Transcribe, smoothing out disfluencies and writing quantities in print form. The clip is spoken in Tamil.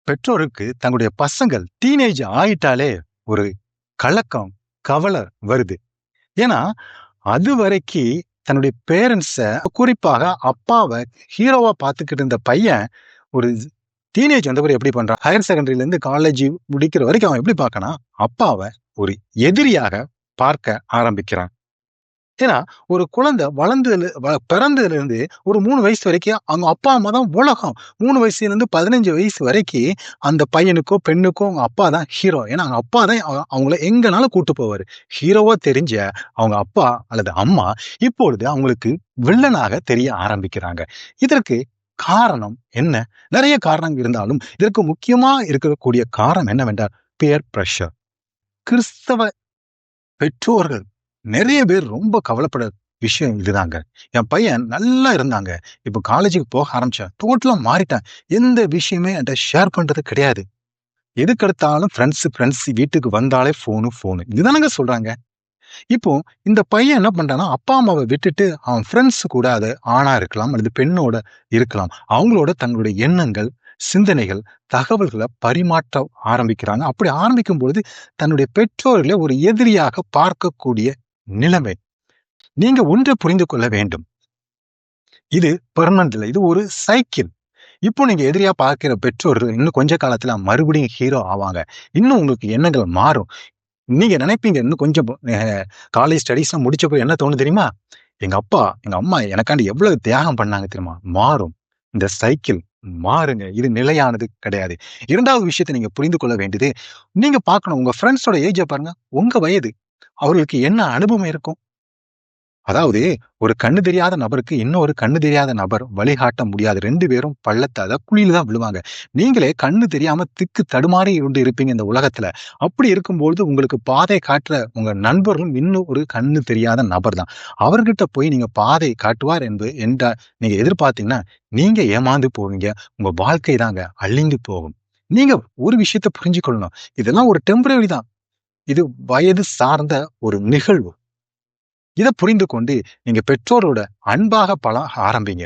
பெற்றோருக்கு தங்களுடைய பசங்கள் டீனேஜ் ஆயிட்டாலே ஒரு கலக்கம், கவலை வருது. ஏன்னா, அதுவரைக்கி தன்னுடைய பேரண்ட்ஸ குறிப்பாக அப்பாவ ஹீரோவா பார்த்துக்கிட்டு இருந்த பையன், ஒரு டீனேஜ் வந்தபோது எப்படி பண்றான்? ஹையர் செகண்டரிலேருந்து காலேஜ் முடிக்கிற வரைக்கும் அவன் எப்படி பார்க்கறான்? அப்பாவ ஒரு எதிரியாக பார்க்க ஆரம்பிக்கிறான். ஏன்னா, ஒரு குழந்தை பிறந்ததுலேருந்து ஒரு 3 வயசு வரைக்கும் அவங்க அப்பா, அம்மா தான் உலகம். 3 வயசுலேருந்து 15 வயசு வரைக்கி அந்த பையனுக்கோ, பெண்ணுக்கோ அவங்க அப்பா தான் ஹீரோ. ஏன்னா, அவங்க அப்பா தான் அவங்கள எங்கனாலும் கூட்டு போவாரு. ஹீரோவா தெரிஞ்ச அவங்க அப்பா அல்லது அம்மா, இப்பொழுது அவங்களுக்கு வில்லனாக தெரிய ஆரம்பிக்கிறாங்க. இதற்கு காரணம் என்ன? நெறைய காரணம் இருந்தாலும், இதற்கு முக்கியமா இருக்கக்கூடிய காரணம் என்னவென்றால், பியர் பிரஷர். கிறிஸ்தவ பெற்றோர்கள் நெறைய பேர் ரொம்ப கவலைப்பட விஷயம் இதுதாங்க. என் பையன் நல்லா இருந்தாங்க. இப்ப காலேஜுக்கு போக ஆரம்பிச்சான். டோட்டலா மாறிட்டான். எந்த விஷயமே என்ட்ட ஷேர் பண்றது கிடையாது. எதுக்கெடுத்தாலும் ஃப்ரெண்ட்ஸ் வீட்டுக்கு வந்தாலே ஃபோனு. இதுதானங்க சொல்றாங்க. இப்போ இந்த பையன் என்ன பண்றான்னா, அப்பா, அம்மாவ விட்டுட்டு அவன் ஃப்ரெண்ட்ஸ் கூட அது ஆணா இருக்கலாம் அல்லது பெண்ணோட இருக்கலாம். அவங்களோட தங்களுடைய எண்ணங்கள், சிந்தனைகள், தகவல்கள பரிமாற்ற ஆரம்பிக்கிறாங்க. அப்படி ஆரம்பிக்கும்பொழுது தன்னுடைய பெற்றோர்கள ஒரு எதிரியாக பார்க்கக்கூடிய நிலைமை. நீங்க ஒன்றை புரிந்து கொள்ள வேண்டும். இது பெர்மனன்ட் இல்ல. இது ஒரு சைக்கிள். இப்போ நீங்க எதிரியா பார்க்கிற பெற்றோர்கள் இன்னும் கொஞ்ச காலத்துல மறுபடியும் ஹீரோ ஆவாங்க. இன்னும் உங்களுக்கு எண்ணங்கள் மாறும். நீங்க நினைப்பீங்க இன்னும் கொஞ்சம் காலேஜ் ஸ்டடீஸ்லாம் முடிச்சப்போ என்ன தோணும் தெரியுமா? எங்க அப்பா, எங்க அம்மா எனக்காண்டி எவ்வளவு தியாகம் பண்ணாங்க தெரியுமா? மாறும். இந்த சைக்கிள் மாறுங்க. இது நிலையானது கிடையாது. 2வது விஷயத்த நீங்க புரிந்து கொள்ள வேண்டியது, நீங்க பார்க்கணும் உங்க ஃப்ரெண்ட்ஸோட ஏஜ பாருங்க. உங்க வயது. அவர்களுக்கு என்ன அனுபவம் இருக்கும்? அதாவது ஒரு கண்ணு தெரியாத நபருக்கு இன்னொரு கண்ணு தெரியாத நபர் வழிகாட்ட முடியாது. 2 பேரும் குழியில தான் விழுவாங்க. நீங்களே கண்ணு தெரியாம திக்கு தடுமாறி கொண்டு இருப்பீங்க இந்த உலகத்துல. அப்படி இருக்கும்பொழுது உங்களுக்கு பாதை காட்டுற உங்க நண்பர்களும் இன்னும் ஒரு கண்ணு தெரியாத நபர் தான். அவர்கிட்ட போய் நீங்க பாதை காட்டுவார் என்ற நீங்க எதிர்பார்த்தீங்கன்னா, நீங்க ஏமாந்து போவீங்க. உங்க வாழ்க்கை தாங்க அழிந்து போகும். நீங்க ஒரு விஷயத்த புரிஞ்சுக்கொள்ளணும். இதெல்லாம் ஒரு டெம்பரரி தான். இது வயது சார்ந்த ஒரு நிகழ்வு. இத புரிந்து கொண்டு நீங்க பெற்றோரோட அன்பாக பழக ஆரம்பிங்க.